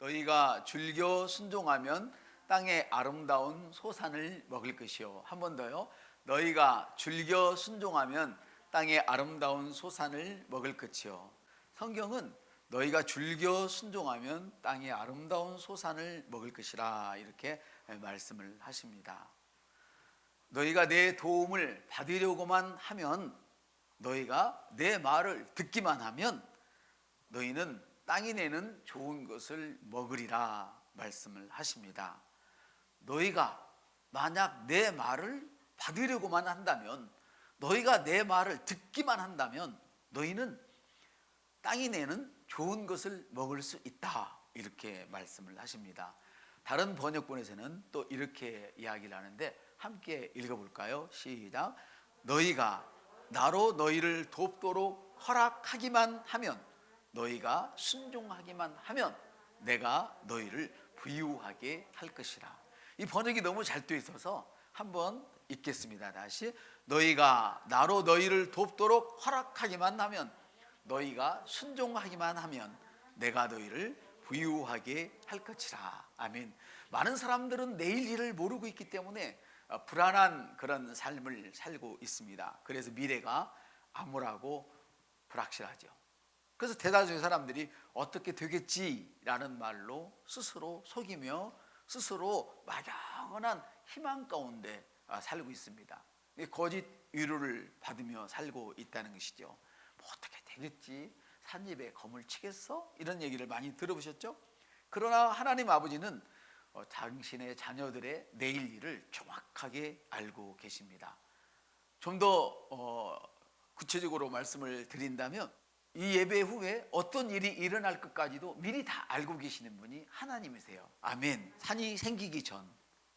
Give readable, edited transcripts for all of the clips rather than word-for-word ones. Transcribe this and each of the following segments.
너희가 즐겨 순종하면 땅의 아름다운 소산을 먹을 것이요. 한 번 더요. 너희가 즐겨 순종하면 땅의 아름다운 소산을 먹을 것이요. 성경은 너희가 즐겨 순종하면 땅의 아름다운 소산을 먹을 것이라 이렇게 말씀을 하십니다. 너희가 내 도움을 받으려고만 하면, 너희가 내 말을 듣기만 하면 너희는 땅이 내는 좋은 것을 먹으리라 말씀을 하십니다. 너희가 만약 내 말을 받으려고만 한다면, 너희가 내 말을 듣기만 한다면 너희는 땅이 내는 좋은 것을 먹을 수 있다 이렇게 말씀을 하십니다. 다른 번역본에서는 또 이렇게 이야기를 하는데 함께 읽어볼까요? 시작. 너희가 나로 너희를 돕도록 허락하기만 하면, 너희가 순종하기만 하면 내가 너희를 부유하게 할 것이라. 이 번역이 너무 잘 되어 있어서 한번 읽겠습니다. 다시. 너희가 나로 너희를 돕도록 허락하기만 하면, 너희가 순종하기만 하면 내가 너희를 부유하게 할 것이라. 아멘. 많은 사람들은 내일 일을 모르고 있기 때문에 불안한 그런 삶을 살고 있습니다. 그래서 미래가 암울하고 불확실하죠. 그래서 대다수의 사람들이 어떻게 되겠지라는 말로 스스로 속이며 스스로 막연한 희망 가운데 살고 있습니다. 거짓 위로를 받으며 살고 있다는 것이죠. 뭐 어떻게 되겠지? 삿입에 검을 치겠어? 이런 얘기를 많이 들어보셨죠? 그러나 하나님 아버지는 당신의 자녀들의 내일 일을 정확하게 알고 계십니다. 좀 더 구체적으로 말씀을 드린다면, 이 예배 후에 어떤 일이 일어날 것까지도 미리 다 알고 계시는 분이 하나님이세요. 아멘. 산이 생기기 전,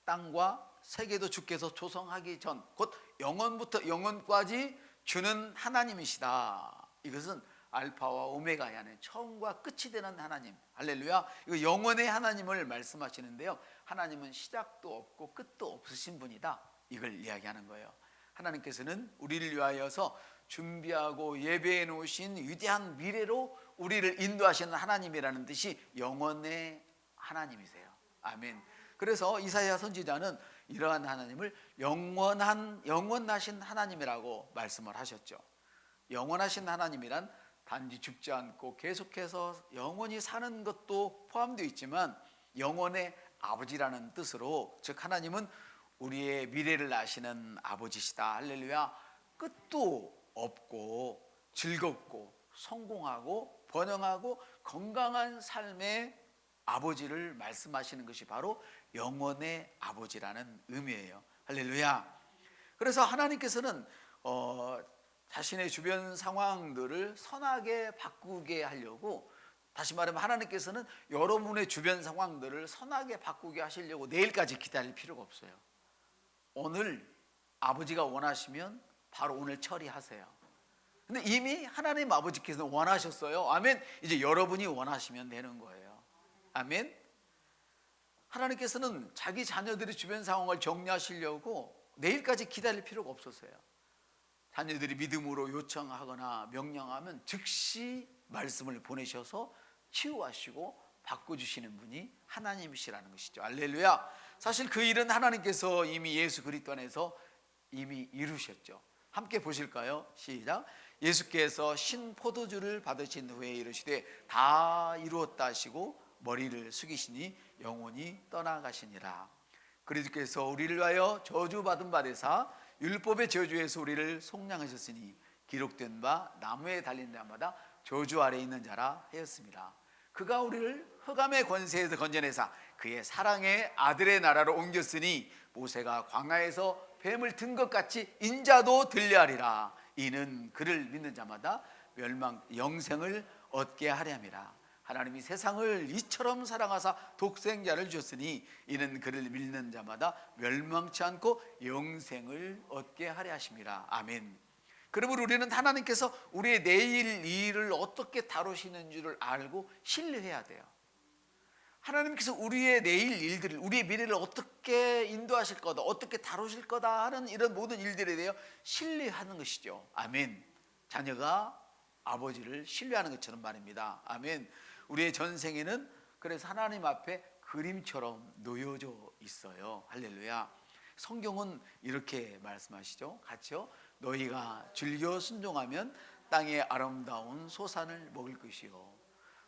땅과 세계도 주께서 조성하기 전, 곧 영원부터 영원까지 주는 하나님이시다. 이것은 알파와 오메가의 하나님, 처음과 끝이 되는 하나님. 할렐루야. 이거 영원의 하나님을 말씀하시는데요, 하나님은 시작도 없고 끝도 없으신 분이다, 이걸 이야기하는 거예요. 하나님께서는 우리를 위하여서 준비하고 예배해 놓으신 위대한 미래로 우리를 인도하시는 하나님이라는 뜻이 영원의 하나님이세요. 아멘. 그래서 이사야 선지자는 이러한 하나님을 영원하신 하나님이라고 말씀을 하셨죠. 영원하신 하나님이란 단지 죽지 않고 계속해서 영원히 사는 것도 포함되어 있지만 영원의 아버지라는 뜻으로, 즉 하나님은 우리의 미래를 아시는 아버지시다. 할렐루야. 끝도 없고 즐겁고 성공하고 번영하고 건강한 삶의 아버지를 말씀하시는 것이 바로 영원의 아버지라는 의미예요. 할렐루야. 그래서 하나님께서는 자신의 주변 상황들을 선하게 바꾸게 하려고, 다시 말하면 하나님께서는 여러분의 주변 상황들을 선하게 바꾸게 하시려고 내일까지 기다릴 필요가 없어요. 오늘 아버지가 원하시면 바로 오늘 처리하세요. 근데 이미 하나님 아버지께서는 원하셨어요. 아멘. 이제 여러분이 원하시면 되는 거예요. 아멘. 하나님께서는 자기 자녀들의 주변 상황을 정리하시려고 내일까지 기다릴 필요가 없었어요. 자녀들이 믿음으로 요청하거나 명령하면 즉시 말씀을 보내셔서 치유하시고 바꿔주시는 분이 하나님이시라는 것이죠. 할렐루야. 사실 그 일은 하나님께서 이미 예수 그리스도 안에서 이미 이루셨죠. 함께 보실까요? 시작. 예수께서 신포도주를 받으신 후에 이르시되 다 이루었다 하시고 머리를 숙이시니 영원히 떠나가시니라. 그리스도께서 우리를 위하여 저주받은 바 되사 율법의 저주에서 우리를 속량하셨으니 기록된 바 나무에 달린 자마다 저주 아래 있는 자라 하였습니다. 그가 우리를 흑암의 권세에서 건져내사 그의 사랑의 아들의 나라로 옮겼으니 모세가 광야에서 뱀을 든 것 같이 인자도 들려하리라. 이는 그를 믿는 자마다 영생을 얻게 하려 함이라. 하나님이 세상을 이처럼 사랑하사 독생자를 주셨으니 이는 그를 믿는 자마다 멸망치 않고 영생을 얻게 하려 하심이라. 아멘. 그러므로 우리는 하나님께서 우리의 내일 일을 어떻게 다루시는 줄을 알고 신뢰해야 돼요. 하나님께서 우리의 내일 일들을, 우리의 미래를 어떻게 인도하실 거다, 어떻게 다루실 거다 하는 이런 모든 일들에 대해 신뢰하는 것이죠. 아멘. 자녀가 아버지를 신뢰하는 것처럼 말입니다. 아멘. 우리의 전생에는 그래서 하나님 앞에 그림처럼 놓여져 있어요. 할렐루야. 성경은 이렇게 말씀하시죠. 같이요. 너희가 즐겨 순종하면 땅의 아름다운 소산을 먹을 것이요.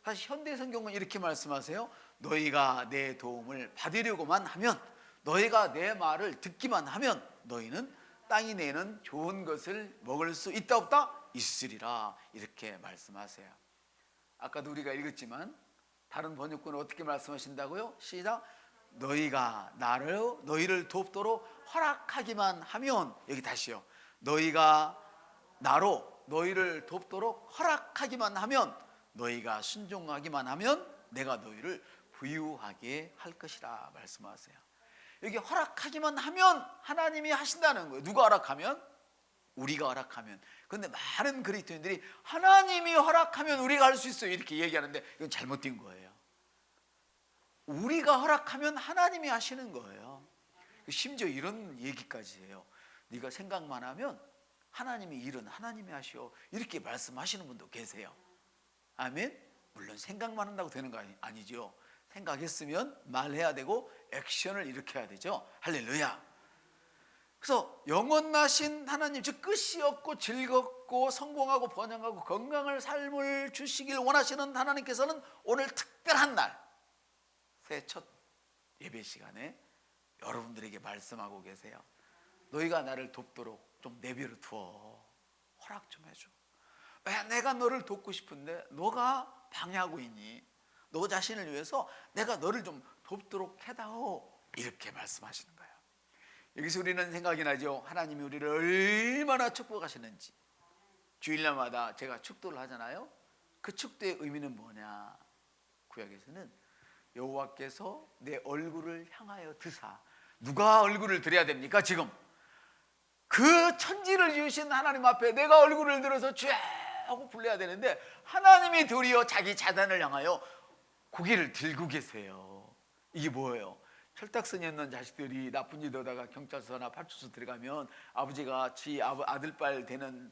사실 현대 성경은 이렇게 말씀하세요. 너희가 내 도움을 받으려고만 하면, 너희가 내 말을 듣기만 하면 너희는 땅이 내는 좋은 것을 먹을 수 있다 없다? 있으리라. 이렇게 말씀하세요. 아까도 우리가 읽었지만 다른 번역본은 어떻게 말씀하신다고요? 시작. 너희가 너희를 돕도록 허락하기만 하면, 여기 다시요. 너희가 나로 너희를 돕도록 허락하기만 하면, 너희가 순종하기만 하면 내가 너희를 부유하게 할 것이라 말씀하세요. 여기 허락하기만 하면 하나님이 하신다는 거예요. 누가 허락하면? 우리가 허락하면. 그런데 많은 그리스도인들이 하나님이 허락하면 우리가 할 수 있어요 이렇게 얘기하는데, 이건 잘못된 거예요. 우리가 허락하면 하나님이 하시는 거예요. 심지어 이런 얘기까지 해요. 네가 생각만 하면 하나님이 일은 하나님이 하시오, 이렇게 말씀하시는 분도 계세요. 아멘. 물론 생각만 한다고 되는 거 아니죠. 생각했으면 말해야 되고 액션을 일으켜야 되죠. 할렐루야. 그래서 영원하신 하나님, 즉 끝이 없고 즐겁고 성공하고 번영하고 건강을 삶을 주시길 원하시는 하나님께서는 오늘 특별한 날, 새해 첫 예배 시간에 여러분들에게 말씀하고 계세요. 너희가 나를 돕도록 좀 내버려 두어. 허락 좀 해줘. 왜? 내가 너를 돕고 싶은데 너가 방해하고 있니? 너 자신을 위해서 내가 너를 좀 돕도록 해다오. 이렇게 말씀하시는 거예요. 여기서 우리는 생각이 나죠. 하나님이 우리를 얼마나 축복하시는지. 주일날마다 제가 축도를 하잖아요. 그 축도의 의미는 뭐냐? 구약에서는 여호와께서 내 얼굴을 향하여 드사. 누가 얼굴을 드려야 됩니까? 지금 그 천지를 지으신 하나님 앞에 내가 얼굴을 들어서 쭉 하고 불러야 되는데, 하나님이 도리어 자기 자단을 향하여 고개를 들고 계세요. 이게 뭐예요? 철딱선이었는 자식들이 나쁜 짓 하다가 경찰서나 파출소 들어가면 아버지가 지 아들딸 되는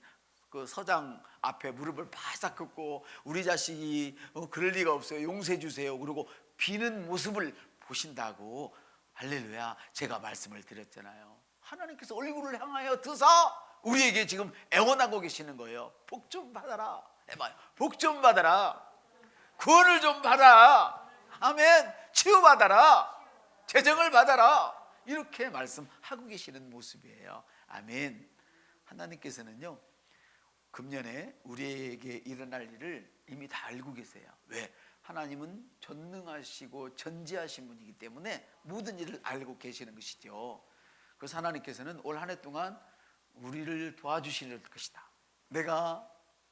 그 서장 앞에 무릎을 바싹 긋고 우리 자식이 그럴 리가 없어요, 용서해 주세요, 그러고 비는 모습을 보신다고, 할렐루야, 제가 말씀을 드렸잖아요. 하나님께서 얼굴을 향하여 드사 우리에게 지금 애원하고 계시는 거예요. 복 좀 받아라. 해봐요. 복 좀 받아라. 구원을 좀 받아. 아멘. 치유받아라. 재정을 받아라. 이렇게 말씀하고 계시는 모습이에요. 아멘. 하나님께서는요, 금년에 우리에게 일어날 일을 이미 다 알고 계세요. 왜? 하나님은 전능하시고 전지하신 분이기 때문에 모든 일을 알고 계시는 것이죠. 그래서 하나님께서는 올 한 해 동안 우리를 도와주실 것이다. 내가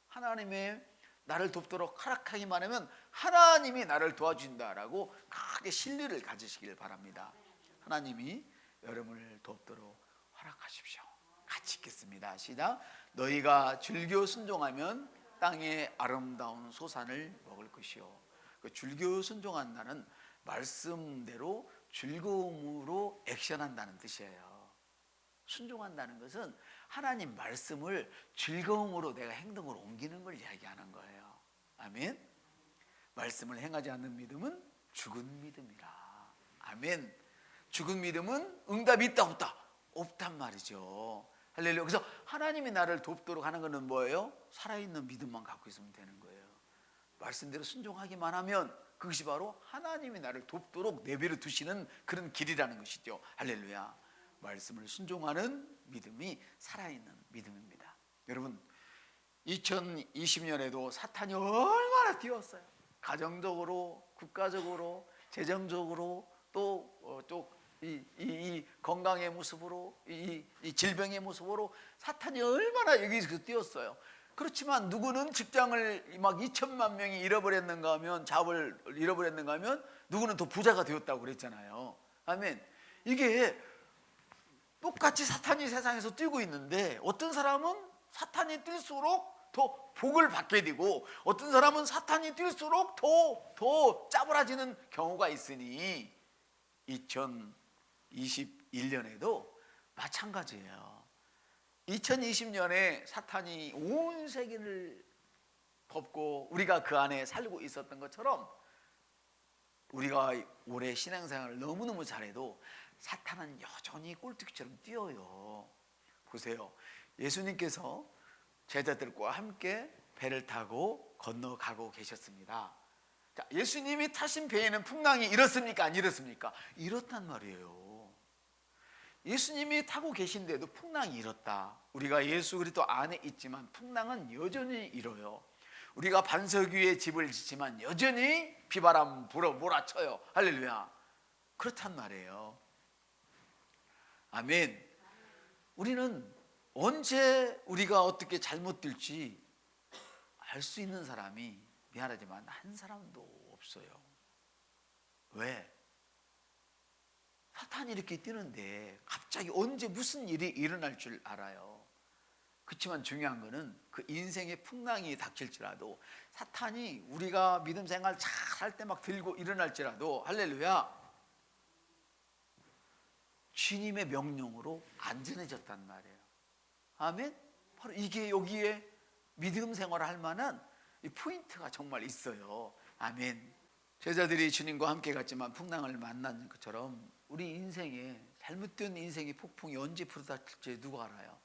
하나님의 나를 돕도록 허락하기만 하면 하나님이 나를 도와준다라고 크게 신뢰를 가지시길 바랍니다. 하나님이 여러분을 돕도록 허락하십시오. 같이 읽겠습니다. 시작. 너희가 즐겨 순종하면 땅의 아름다운 소산을 먹을 것이요. 그 즐겨 순종한다는 말씀대로 즐거움으로 액션한다는 뜻이에요. 순종한다는 것은 하나님 말씀을 즐거움으로 내가 행동으로 옮기는 걸 이야기하는 거예요. 아멘. 말씀을 행하지 않는 믿음은 죽은 믿음이라. 아멘. 죽은 믿음은 응답이 있다 없다? 없단 말이죠. 할렐루야. 그래서 하나님이 나를 돕도록 하는 것은 뭐예요? 살아있는 믿음만 갖고 있으면 되는 거예요. 말씀대로 순종하기만 하면 그것이 바로 하나님이 나를 돕도록 내버려 두시는 그런 길이라는 것이죠. 할렐루야. 말씀을 순종하는 믿음이 살아있는 믿음입니다. 여러분, 2020년에도 사탄이 얼마나 뛰었어요. 가정적으로, 국가적으로, 재정적으로, 또 이 건강의 모습으로, 이 질병의 모습으로 사탄이 얼마나 여기서 뛰었어요. 그렇지만 누구는 직장을 막 2천만 명이 잃어버렸는가 하면, 잡을 잃어버렸는가 하면 누구는 더 부자가 되었다고 그랬잖아요. 아멘. 이게 똑같이 사탄이 세상에서 뛰고 있는데, 어떤 사람은 사탄이 뛸수록 더 복을 받게 되고, 어떤 사람은 사탄이 뛸수록 더 짜부라지는 경우가 있으니 2021년에도 마찬가지예요. 2020년에 사탄이 온 세계를 덮고 우리가 그 안에 살고 있었던 것처럼 우리가 올해 신앙생활을 너무너무 잘해도 사탄은 여전히 꼴뚜기처럼 뛰어요. 보세요. 예수님께서 제자들과 함께 배를 타고 건너가고 계셨습니다. 자, 예수님이 타신 배에는 풍랑이 일었습니까? 안 일었습니까? 일었단 말이에요. 예수님이 타고 계신데도 풍랑이 일었다. 우리가 예수 그리스도 안에 있지만 풍랑은 여전히 일어요. 우리가 반석 위에 집을 짓지만 여전히 비바람 불어 몰아쳐요. 할렐루야. 그렇단 말이에요. 아멘. 우리는 언제 우리가 어떻게 잘못될지 알 수 있는 사람이 미안하지만 한 사람도 없어요. 왜? 사탄이 이렇게 뛰는데 갑자기 언제 무슨 일이 일어날 줄 알아요. 그렇지만 중요한 거는 그 인생의 풍랑이 닥칠지라도 사탄이 우리가 믿음 생활 잘 할 때 막 들고 일어날지라도 할렐루야, 주님의 명령으로 안전해졌단 말이에요. 아멘. 바로 이게 여기에 믿음 생활을 할 만한 이 포인트가 정말 있어요. 아멘. 제자들이 주님과 함께 갔지만 풍랑을 만난 것처럼 우리 인생에 잘못된 인생의 폭풍이 언제 불어닥칠지 누가 알아요?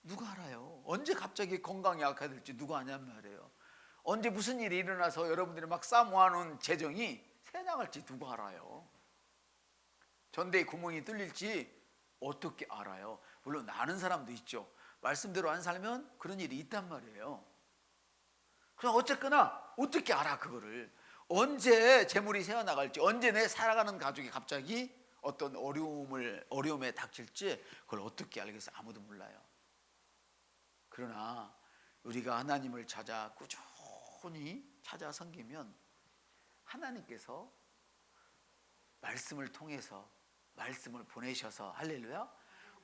누가 알아요? 언제 갑자기 건강이 악화될지 누가 아냔 말이에요. 언제 무슨 일이 일어나서 여러분들이 막 싸모아놓은 재정이 새나갈지 누가 알아요? 전대에 구멍이 뚫릴지 어떻게 알아요? 물론 아는 사람도 있죠. 말씀대로 안 살면 그런 일이 있단 말이에요. 그럼 어쨌거나 어떻게 알아 그거를? 언제 재물이 새어나갈지, 언제 내 살아가는 가족이 갑자기 어떤 어려움에 닥칠지 그걸 어떻게 알겠어요? 아무도 몰라요. 그러나 우리가 하나님을 찾아 꾸준히 찾아 섬기면 하나님께서 말씀을 통해서 말씀을 보내셔서 할렐루야,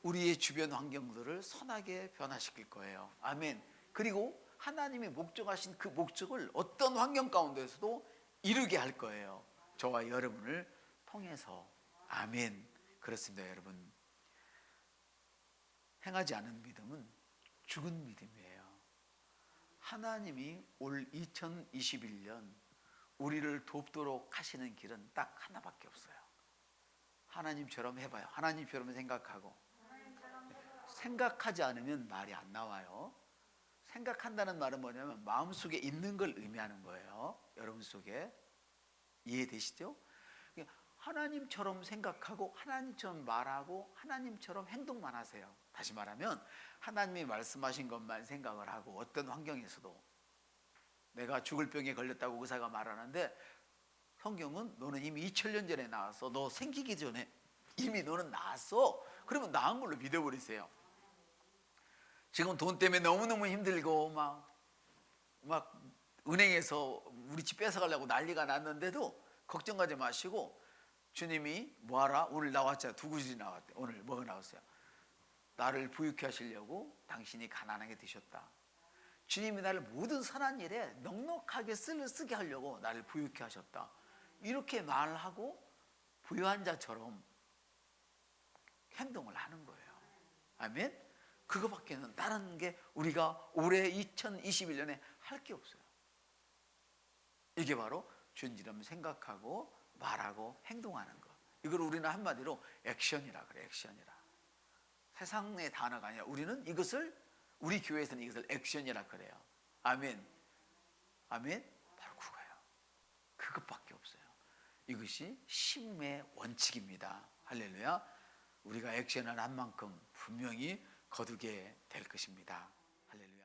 우리의 주변 환경들을 선하게 변화시킬 거예요. 아멘. 그리고 하나님이 목적하신 그 목적을 어떤 환경 가운데서도 이루게 할 거예요. 저와 여러분을 통해서. 아멘. 그렇습니다. 여러분, 행하지 않은 믿음은 죽은 믿음이에요. 하나님이 올 2021년 우리를 돕도록 하시는 길은 딱 하나밖에 없어요. 하나님처럼 해봐요. 하나님처럼 생각하고. 생각하지 않으면 말이 안 나와요. 생각한다는 말은 뭐냐면 마음속에 있는 걸 의미하는 거예요. 여러분 속에. 이해되시죠? 하나님처럼 생각하고 하나님처럼 말하고 하나님처럼 행동만 하세요. 다시 말하면 하나님이 말씀하신 것만 생각을 하고, 어떤 환경에서도 내가 죽을 병에 걸렸다고 의사가 말하는데 성경은 너는 이미 2000년 전에 나왔어. 너 생기기 전에 이미 너는 나았어. 그러면 나은 걸로 믿어버리세요. 지금 돈 때문에 너무너무 힘들고 막 은행에서 우리 집 뺏어가려고 난리가 났는데도 걱정하지 마시고, 주님이 뭐하라? 오늘 나왔잖아. 두 구절이 나왔대. 오늘 뭐가 나왔어요? 나를 부유케 하시려고 당신이 가난하게 되셨다. 주님이 나를 모든 선한 일에 넉넉하게 쓰게 하려고 나를 부유케 하셨다. 이렇게 말하고 부유한 자처럼 행동을 하는 거예요. 아멘. 그거밖에는 다른 게 우리가 올해 2021년에 할 게 없어요. 이게 바로 주님처럼 생각하고 말하고 행동하는 거. 이걸 우리는 한마디로 액션이라 그래. 액션이라. 세상의 단어가 아니라 우리는 이것을, 우리 교회에서는 이것을 액션이라 그래요. 아멘. 아멘. 바로 그거예요. 그것밖에 없어요. 이것이 심의 원칙입니다. 할렐루야. 우리가 액션을 한 만큼 분명히 거두게 될 것입니다. 할렐루야.